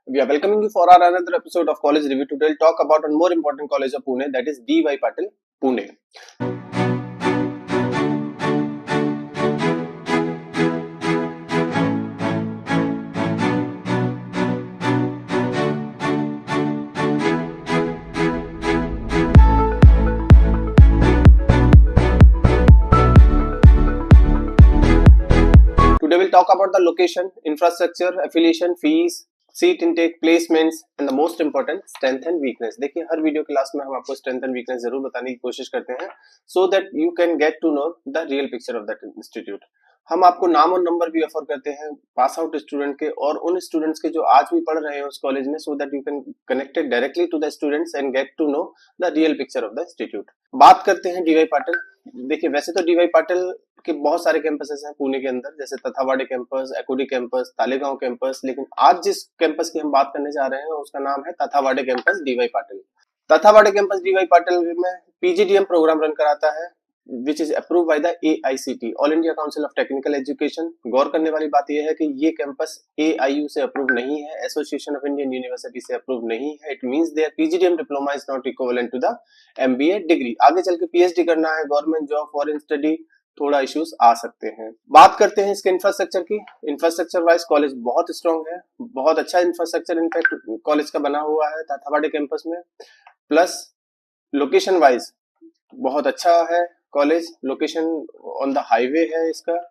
We are welcoming you for our another episode of College Review. Today we'll talk about one more important college of Pune, that is D.Y. Patil, Pune. Today we'll talk about the location, infrastructure, affiliation, fees, seat intake, placements and the most important strength and weakness. देखिए हर video class में हम आपको strength and weakness जरूर बताने की कोशिश करते हैं so that you can get to know the real picture of that institute. हम आपको नाम और नंबर भी ऑफर करते हैं पास आउट स्टूडेंट के और उन स्टूडेंट्स के जो आज भी पढ़ रहे हैं उस कॉलेज में, so that you can connected directly to the students and get to know the real picture of the institute. बात करते हैं डीवाई पाटिल। देखिए वैसे तो डीवाई पाटिल के बहुत सारे कैंपसेस हैं पुणे के अंदर, जैसे तथावाड़े कैंपस, एकोडी कैंपस, तालेगांव कैंपस, लेकिन आज जिस कैंपस की हम बात करने जा रहे हैं उसका नाम है Tathawade campus DY Patil. Tathawade campus DY Patil में पीजीडीएम प्रोग्राम रन कराता है which is approve by the AICT, all India council of technical education. गौर करने वाली बात यह है कि ये कैंपस AIU से अप्रूव नहीं है, एसोसिएशन ऑफ इंडियन यूनिवर्सिटी से अप्रूव नहीं है। It means their PGDM diploma is not equivalent to the MBA degree. आगे चल के PhD करना है, गवर्नमेंट जॉब, फॉरेन स्टडी, थोड़ा इश्यूज आ सकते हैं। बात करते हैं इसके इंफ्रास्ट्रक्चर की। इंफ्रास्ट्रक्चर वाइज कॉलेज बहुत स्ट्रॉन्ग है, बहुत अच्छा इंफ्रास्ट्रक्चर इनफैक्ट कॉलेज का बना हुआ है तथावाड़े कैंपस में। प्लस लोकेशन वाइज बहुत अच्छा है college, location on the highway है इसका।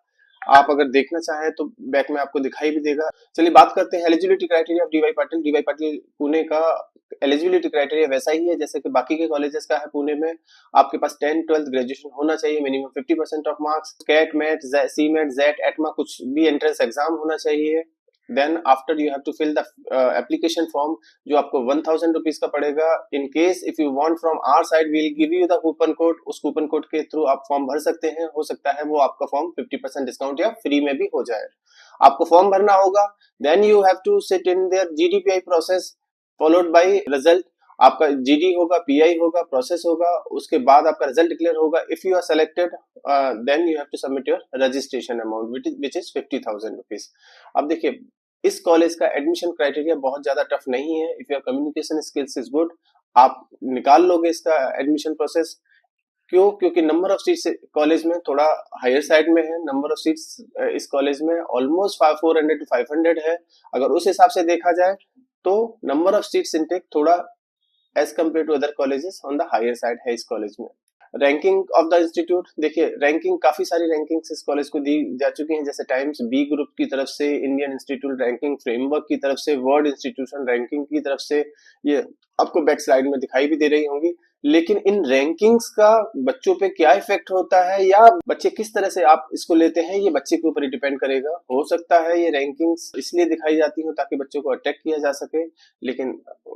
आप अगर देखना चाहें तो बैक में आपको दिखाई भी देगा। चलिए बात करते हैं eligibility criteria of D Y Patil. D Y Patil Pune का एलिजिबिलिटी क्राइटेरिया वैसा ही है जैसे कि बाकी के कॉलेजेस का है पुणे में। आपके पास 10th-12th ग्रेजुएशन होना चाहिए, minimum 50% of marks, CAT, MAT, CMAT, XAT, ATMA, कुछ भी एंट्रेंस एग्जाम होना चाहिए। Then after you have to fill the application form जो आपको 1000 रुपीज का पड़ेगा। In case if you want from our side we will give you the coupon code, उस coupon code के थ्रू आप फॉर्म भर सकते हैं। हो सकता है वो आपका फॉर्म 50% डिस्काउंट या फ्री में भी हो जाए। आपको फॉर्म भरना होगा, then you have to sit in their GDPI process followed by result. आपका GD होगा, PI होगा, प्रोसेस होगा, उसके बाद आपका रिजल्ट डिक्लेयर होगा। If you are selected then you have to submit your registration amount which is 50,000 rupees. अब देखिए इस कॉलेज का एडमिशन क्राइटेरिया बहुत ज्यादा टफ नहीं है। If your communication skills is good आप निकाल लोगे इसका एडमिशन प्रोसेस। क्यों? क्योंकि नंबर ऑफ सीट्स कॉलेज में थोड़ा हायर साइड में है। नंबर ऑफ सीट्स इस कॉलेज में ऑलमोस्ट 400 to 500 है। अगर उस हिसाब से देखा जाए तो नंबर ऑफ सीट्स इनटेक थोड़ा as compare to other colleges on the higher side है इस कॉलेज में। रैंकिंग ऑफ द इंस्टीट्यूट, देखिए रैंकिंग काफी सारी रैंकिंग्स इस कॉलेज को दी जा चुकी हैं, जैसे टाइम्स बी ग्रुप की तरफ से, इंडियन इंस्टीट्यूट रैंकिंग फ्रेमवर्क की तरफ से, वर्ल्ड इंस्टीट्यूशन रैंकिंग की तरफ से। ये आपको बैक स्लाइड में दिखाई भी दे रही होंगी। लेकिन इन रैंकिंग्स का बच्चों पे क्या इफेक्ट होता है या बच्चे किस तरह से आप इसको लेते हैं, ये बच्चे के ऊपर ही डिपेंड करेगा। हो सकता है ये रैंकिंग्स इसलिए दिखाई जाती हो ताकि बच्चों को अटैक किया जा सके, लेकिन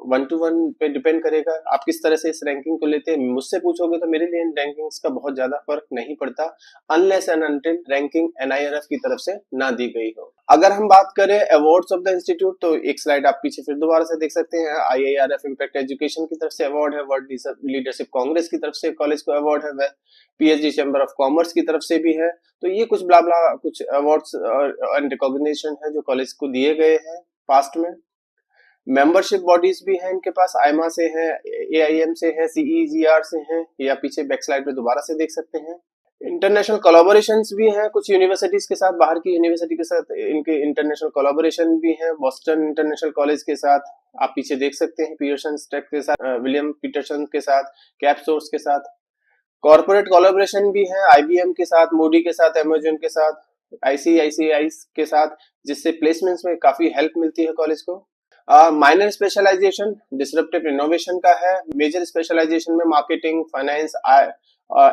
1-to-1 पे डिपेंड करेगा आप किस तरह से इस रैंकिंग को लेते हैं। मुझसे पूछोगे तो मेरे लिए इन रैंकिंग्स का बहुत ज्यादा फर्क नहीं पड़ता unless and until ranking NIRF की तरफ से ना दी गई हो। अगर हम बात करें अवार्ड्स ऑफ द इंस्टीट्यूट तो एक स्लाइड आप पीछे फिर दोबारा से देख सकते हैं। IIRF इम्पैक्ट एजुकेशन की तरफ से अवार्ड है, वर्ल्ड लीडरशिप कांग्रेस की तरफ से कॉलेज को अवार्ड है, PhD चैम्बर ऑफ कॉमर्स की तरफ से भी है। तो ये कुछ ब्ला ब्ला कुछ अवार्ड्स एंड रिकॉग्निशन है जो कॉलेज को दिए गए हैं पास्ट में। मेंबरशिप बॉडीज भी हैं इनके पास, आईमा से है, AIM से है, CEGR से है, या पीछे बैक स्लाइड पे दोबारा से देख सकते हैं। इंटरनेशनल कोलैबोरेशंस भी हैं कुछ यूनिवर्सिटीज के साथ, बाहर की यूनिवर्सिटी के साथ इनके इंटरनेशनल कोलैबोरेशन भी है। बॉस्टन इंटरनेशनल कॉलेज के साथ आप पीछे देख सकते हैं, पियर्सन टेक के साथ, विलियम पीटरसन के साथ, कैपसोर्स के साथ। कॉर्पोरेट कोलैबोरेशन भी है IBM के साथ, मोडी के साथ, अमेजन के साथ, ICICI के साथ, जिससे प्लेसमेंट्स में काफी हेल्प मिलती है कॉलेज को। माइनर स्पेशलाइजेशन डिसरप्टिव इनोवेशन का है। मेजर स्पेशलाइजेशन में मार्केटिंग, फाइनेंस,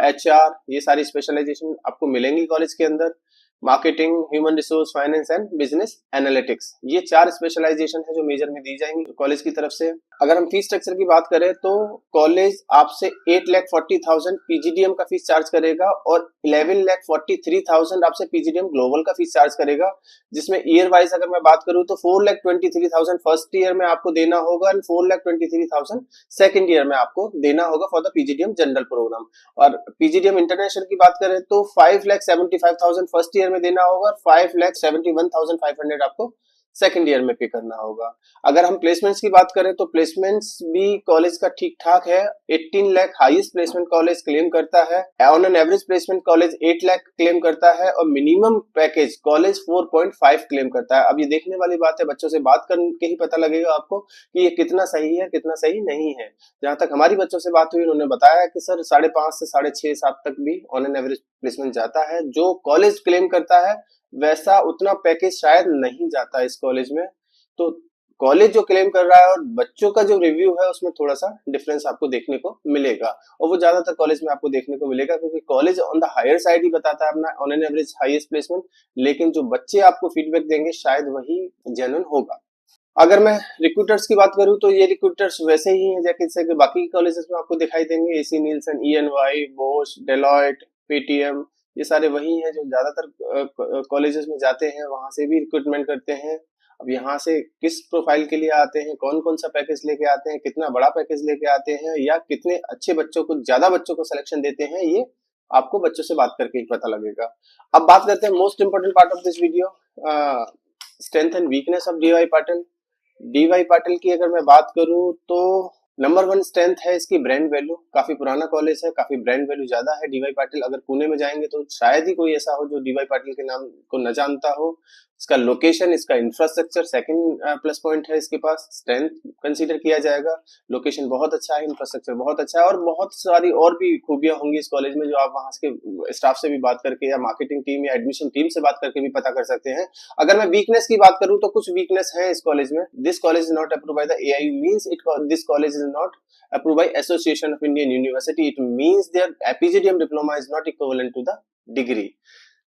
HR, ये सारी स्पेशलाइजेशन आपको मिलेंगी कॉलेज के अंदर। Marketing, human resource, finance and business analytics, ये 4 स्पेशलाइजेशन है जो मेजर में दी जाएंगी कॉलेज की तरफ से। अगर हम फीस स्ट्रक्चर की बात करें तो कॉलेज आपसे 8,40,000 PGDM का फीस चार्ज करेगा और 11,43,000 आपसे PGDM ग्लोबल का फीस चार्ज करेगा, जिसमें ईयर वाइज अगर मैं बात करूं तो 4,23,000 फर्स्ट ईयर में आपको देना होगा एंड 4,23,000 सेकेंड ईयर में आपको देना होगा for the PGDM general program. और PGDM इंटरनेशनल की बात करें तो 5,75,000 फर्स्ट ईयर में देना होगा और 5,71,500 आपको सेकंड ईयर में पे करना होगा। अगर हम प्लेसमेंट्स की बात करें तो प्लेसमेंट्स भी कॉलेज का ठीक ठाक है। 18 lakh highest placement college claim करता है। On an average placement college 8 lakh claim करता है और मिनिमम पैकेज कॉलेज 4.5 क्लेम करता है। अब ये देखने वाली बात है, बच्चों से बात करके ही पता लगेगा आपको कि ये कितना सही है कितना सही नहीं है। जहां तक हमारी बच्चों से बात हुई, उन्होंने बताया कि सर 5.5 से 6.5 7 तक भी ऑन एन एवरेज प्लेसमेंट जाता है। जो कॉलेज क्लेम करता है वैसा उतना पैकेज शायद नहीं जाता इस कॉलेज में। तो कॉलेज जो क्लेम कर रहा है और बच्चों का जो रिव्यू है उसमें थोड़ा सा डिफरेंस आपको देखने को मिलेगा, और वो ज्यादातर कॉलेज में आपको देखने को मिलेगा क्योंकि college on the higher side ही बताता है अपना on an average highest placement, लेकिन जो बच्चे आपको फीडबैक देंगे शायद वही जेन्युइन होगा। अगर मैं रिक्रूटर्स की बात करूं तो ये रिक्रूटर्स वैसे ही हैं जैसे कि बाकी कॉलेजेस में आपको दिखाई देंगे। एसी नीलसन, ENY, बोश, डेलॉयट, पेटीएम, ये सारे वही हैं जो ज्यादातर कॉलेजेस में जाते हैं, वहां से भी रिक्रूटमेंट करते हैं। अब यहाँ से किस प्रोफाइल के लिए आते हैं, कौन कौन सा पैकेज लेके आते हैं, कितना बड़ा पैकेज लेके आते हैं, या कितने अच्छे बच्चों को, ज्यादा बच्चों को सिलेक्शन देते हैं, ये आपको बच्चों से बात करके ही पता लगेगा। अब बात करते हैं most important part of this video, strength and weakness of DY Patil. DY Patil की अगर मैं बात करूं तो नंबर 1 स्ट्रेंथ है इसकी ब्रांड वैल्यू। काफी पुराना कॉलेज है, काफी ब्रांड वैल्यू ज्यादा है। DY पाटिल अगर पुणे में जाएंगे तो शायद ही कोई ऐसा हो जो DY पाटिल के नाम को न जानता हो। इसका लोकेशन, इसका इंफ्रास्ट्रक्चर सेकंड प्लस पॉइंट है इसके पास। स्ट्रेंथ कंसीडर किया जाएगा, लोकेशन बहुत अच्छा है, इंफ्रास्ट्रक्चर बहुत अच्छा है, और बहुत सारी और भी खूबियां होंगी इस कॉलेज में जो आप वहां के स्टाफ से भी बात करके या मार्केटिंग टीम या एडमिशन टीम से बात करके भी पता कर सकते हैं। अगर मैं वीकनेस की बात करूं तो कुछ वीकनेस है इस कॉलेज में। This college is not approved by the AIU, means this college is not approved by Association of Indian University. It means their PGDM diploma is not equivalent to the degree.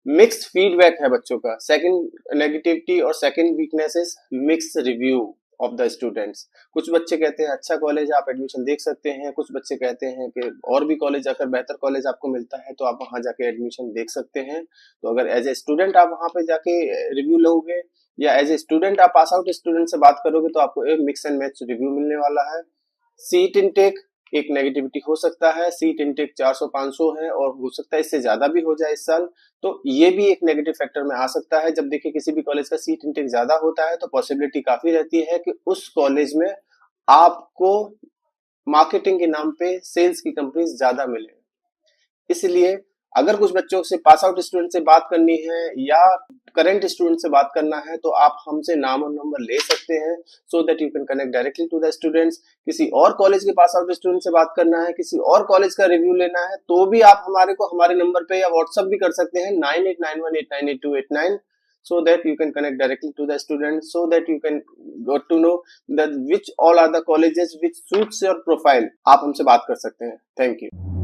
Mixed feedback है बच्चों का। Second negativity और second weakness is mixed review of the students. कुछ बच्चे कहते हैं अच्छा college आप एडमिशन देख सकते हैं, कुछ बच्चे कहते हैं कि और भी कॉलेज, अगर बेहतर कॉलेज आपको मिलता है तो आप वहां जाके एडमिशन देख सकते हैं। तो अगर एज ए स्टूडेंट आप वहां पे जाके रिव्यू लोगे या एज ए स्टूडेंट आप पास आउट स्टूडेंट से बात करोगे तो आपको एक मिक्स एंड मैच रिव्यू मिलने वाला है। सीट इनटेक एक नेगेटिविटी हो सकता है। सीट इनटेक 400-500 है और हो सकता है इससे ज्यादा भी हो जाए इस साल, तो ये भी एक नेगेटिव फैक्टर में आ सकता है। जब देखिए किसी भी कॉलेज का सीट इनटेक ज्यादा होता है तो पॉसिबिलिटी काफी रहती है कि उस कॉलेज में आपको मार्केटिंग के नाम पे सेल्स की कंपनीज ज्यादा मिले। इसलिए अगर कुछ बच्चों से पास आउट स्टूडेंट से बात करनी है या करंट स्टूडेंट से बात करना है तो आप हमसे नाम और नंबर ले सकते हैं, so that you can connect directly to the students. किसी और कॉलेज के पास आउट स्टूडेंट से बात करना है, किसी और कॉलेज का रिव्यू लेना है, तो भी आप हमारे नंबर पे या व्हाट्सएप भी कर सकते हैं 9891898289, so that you can connect directly to the students, so that you can got to know that which all are the colleges which suits your profile। आप हमसे बात कर सकते हैं। Thank you.